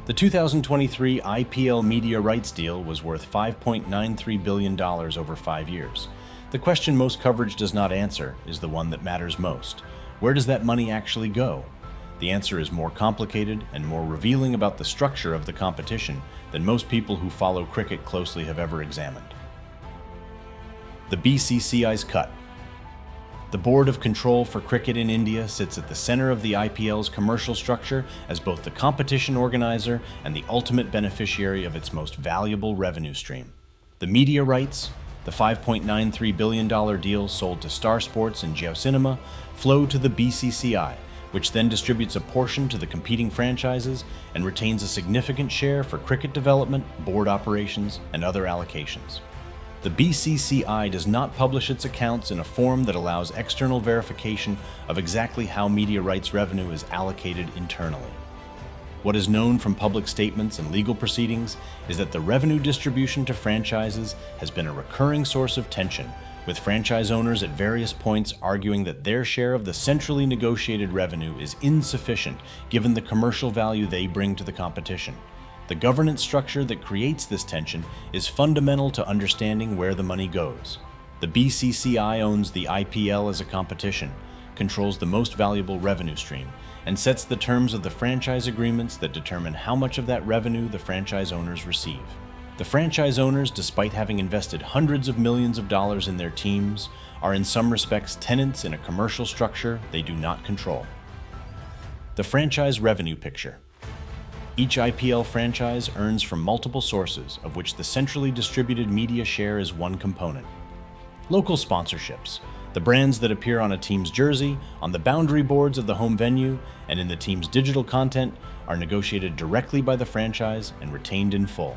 The 2023 IPL media rights deal was worth $5.93 billion over 5 years. The question most coverage does not answer is the one that matters most. Where does that money actually go? The answer is more complicated and more revealing about the structure of the competition than most people who follow cricket closely have ever examined. The BCCI's cut. The Board of Control for Cricket in India sits at the center of the IPL's commercial structure as both the competition organizer and the ultimate beneficiary of its most valuable revenue stream. The media rights, the $5.93 billion deal sold to Star Sports and JioCinema, flow to the BCCI, which then distributes a portion to the competing franchises and retains a significant share for cricket development, board operations, and other allocations. The BCCI does not publish its accounts in a form that allows external verification of exactly how media rights revenue is allocated internally. What is known from public statements and legal proceedings is that the revenue distribution to franchises has been a recurring source of tension, with franchise owners at various points arguing that their share of the centrally negotiated revenue is insufficient given the commercial value they bring to the competition. The governance structure that creates this tension is fundamental to understanding where the money goes. The BCCI owns the IPL as a competition, controls the most valuable revenue stream, and sets the terms of the franchise agreements that determine how much of that revenue the franchise owners receive. The franchise owners, despite having invested hundreds of millions of dollars in their teams, are in some respects tenants in a commercial structure they do not control. The franchise revenue picture. Each IPL franchise earns from multiple sources, of which the centrally distributed media share is one component. Local sponsorships, the brands that appear on a team's jersey, on the boundary boards of the home venue, and in the team's digital content, are negotiated directly by the franchise and retained in full.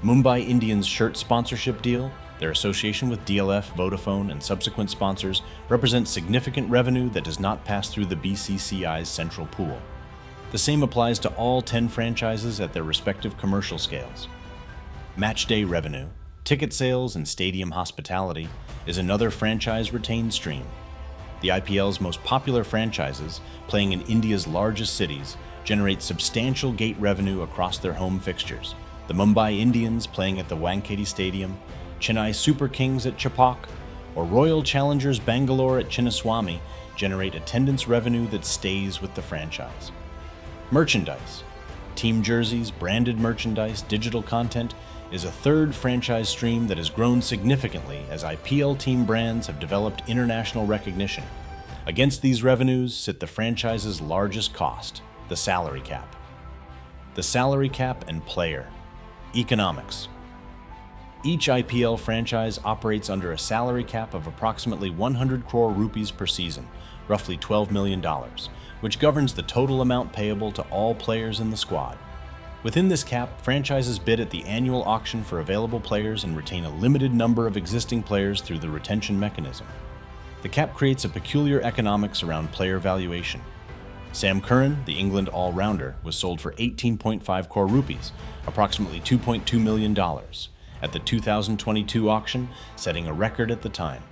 Mumbai Indians' shirt sponsorship deal, their association with DLF, Vodafone, and subsequent sponsors, represents significant revenue that does not pass through the BCCI's central pool. The same applies to all 10 franchises at their respective commercial scales. Matchday revenue, ticket sales, and stadium hospitality is another franchise-retained stream. The IPL's most popular franchises, playing in India's largest cities, generate substantial gate revenue across their home fixtures. The Mumbai Indians playing at the Wankhede Stadium, Chennai Super Kings at Chepauk, or Royal Challengers Bangalore at Chinnaswamy generate attendance revenue that stays with the franchise. Merchandise. Team jerseys, branded merchandise, digital content is a third franchise stream that has grown significantly as IPL team brands have developed international recognition. Against these revenues sit the franchise's largest cost, the salary cap. The salary cap and player. Economics. Each IPL franchise operates under a salary cap of approximately 100 crore rupees per season, roughly $12 million, which governs the total amount payable to all players in the squad. Within this cap, franchises bid at the annual auction for available players and retain a limited number of existing players through the retention mechanism. The cap creates a peculiar economics around player valuation. Sam Curran, the England all-rounder, was sold for 18.5 crore rupees, approximately $2.2 million, at the 2022 auction, setting a record at the time.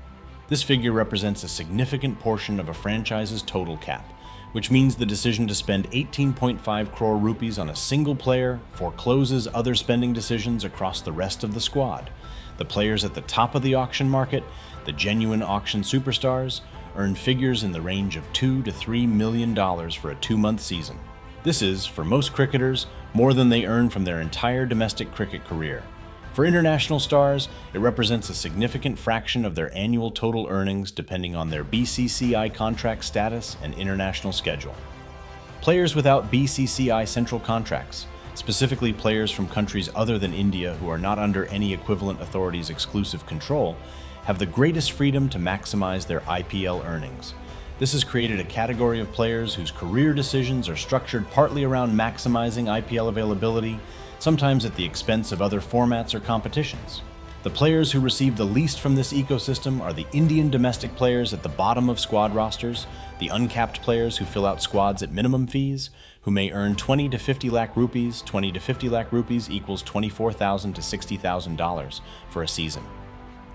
This figure represents a significant portion of a franchise's total cap, which means the decision to spend 18.5 crore rupees on a single player forecloses other spending decisions across the rest of the squad. The players at the top of the auction market, the genuine auction superstars, earn figures in the range of $2 to $3 million for a 2-month season. This is, for most cricketers, more than they earn from their entire domestic cricket career. For international stars, it represents a significant fraction of their annual total earnings depending on their BCCI contract status and international schedule. Players without BCCI central contracts, specifically players from countries other than India who are not under any equivalent authority's exclusive control, have the greatest freedom to maximize their IPL earnings. This has created a category of players whose career decisions are structured partly around maximizing IPL availability, sometimes at the expense of other formats or competitions. The players who receive the least from this ecosystem are the Indian domestic players at the bottom of squad rosters, the uncapped players who fill out squads at minimum fees, who may earn 20 to 50 lakh rupees. 20 to 50 lakh rupees equals $24,000 to $60,000 for a season.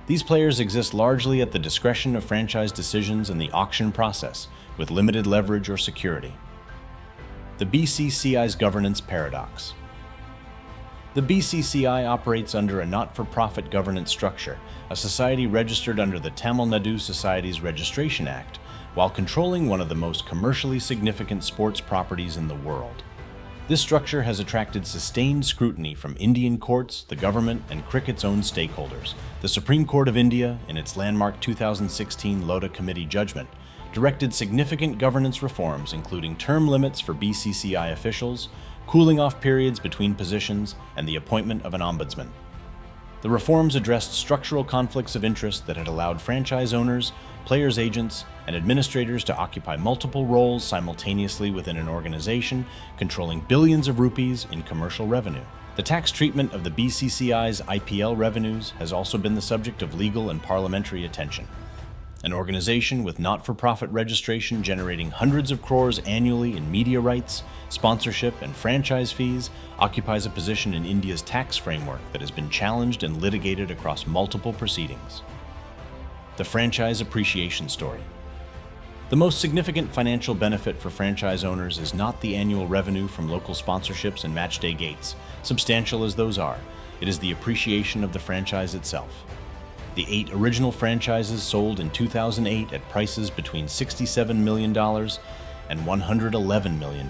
These players exist largely at the discretion of franchise decisions in the auction process, with limited leverage or security. The BCCI's governance paradox. The BCCI operates under a not-for-profit governance structure, a society registered under the Tamil Nadu Societies Registration Act, while controlling one of the most commercially significant sports properties in the world. This structure has attracted sustained scrutiny from Indian courts, the government, and cricket's own stakeholders. The Supreme Court of India, in its landmark 2016 Lota Committee judgment, directed significant governance reforms including term limits for BCCI officials, cooling-off periods between positions, and the appointment of an ombudsman. The reforms addressed structural conflicts of interest that had allowed franchise owners, players' agents, and administrators to occupy multiple roles simultaneously within an organization, controlling billions of rupees in commercial revenue. The tax treatment of the BCCI's IPL revenues has also been the subject of legal and parliamentary attention. An organization with not-for-profit registration generating hundreds of crores annually in media rights, sponsorship, and franchise fees occupies a position in India's tax framework that has been challenged and litigated across multiple proceedings. The franchise appreciation story. The most significant financial benefit for franchise owners is not the annual revenue from local sponsorships and matchday gates, substantial as those are. It is the appreciation of the franchise itself. The 8 original franchises sold in 2008 at prices between $67 million and $111 million.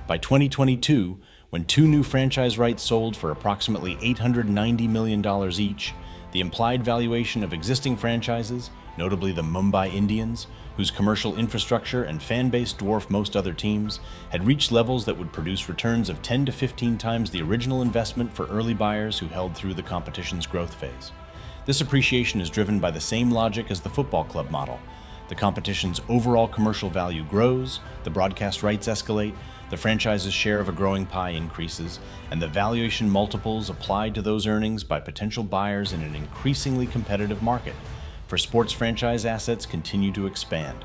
By 2022, when 2 new franchise rights sold for approximately $890 million each, the implied valuation of existing franchises, notably the Mumbai Indians, whose commercial infrastructure and fan base dwarf most other teams, had reached levels that would produce returns of 10 to 15 times the original investment for early buyers who held through the competition's growth phase. This appreciation is driven by the same logic as the football club model. The competition's overall commercial value grows, the broadcast rights escalate, the franchise's share of a growing pie increases, and the valuation multiples applied to those earnings by potential buyers in an increasingly competitive market. For sports franchise assets continue to expand.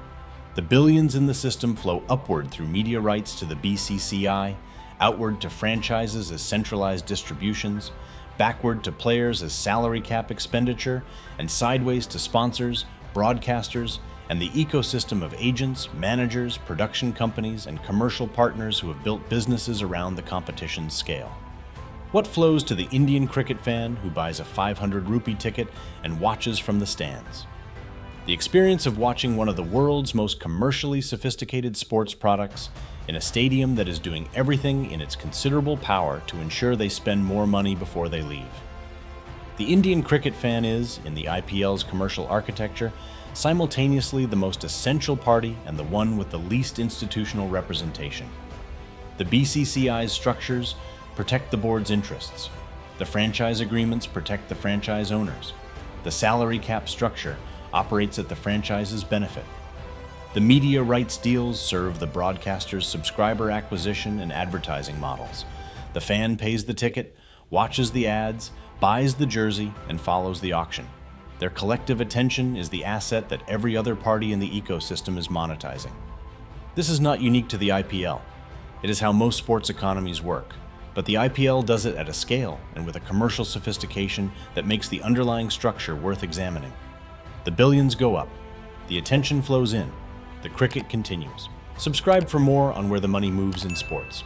The billions in the system flow upward through media rights to the BCCI, outward to franchises as centralized distributions, backward to players as salary cap expenditure, and sideways to sponsors, broadcasters, and the ecosystem of agents, managers, production companies, and commercial partners who have built businesses around the competition's scale. What flows to the Indian cricket fan who buys a 500 rupee ticket and watches from the stands? The experience of watching one of the world's most commercially sophisticated sports products in a stadium that is doing everything in its considerable power to ensure they spend more money before they leave. The Indian cricket fan is, in the IPL's commercial architecture, simultaneously the most essential party and the one with the least institutional representation. The BCCI's structures protect the board's interests. The franchise agreements protect the franchise owners. The salary cap structure operates at the franchise's benefit. The media rights deals serve the broadcaster's subscriber acquisition and advertising models. The fan pays the ticket, watches the ads, buys the jersey, and follows the auction. Their collective attention is the asset that every other party in the ecosystem is monetizing. This is not unique to the IPL. It is how most sports economies work. But the IPL does it at a scale and with a commercial sophistication that makes the underlying structure worth examining. The billions go up. The attention flows in. The cricket continues. Subscribe for more on where the money moves in sports.